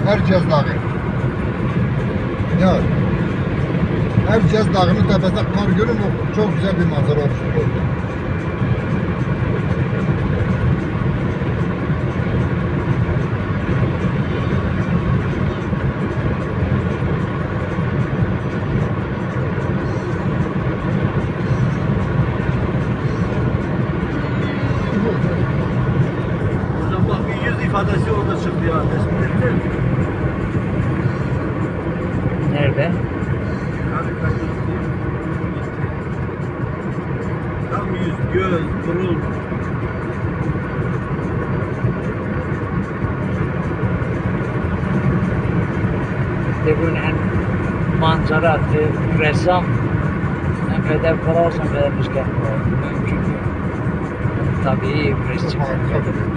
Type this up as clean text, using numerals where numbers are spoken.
Erciyes Dağı. Ya Erciyes Dağı'nın tepesinde Kargöl'ün çok güzel bir manzara oluşturuyor. Hocam bak bir yüz ifadesi orada çıktı ya. Tespit edilir mi? Nerede? Tam yüz, göz, burun. Bugün hem manzara, ressam, hem hedef olsun, hedef mümkün. Tabii resim. Harika.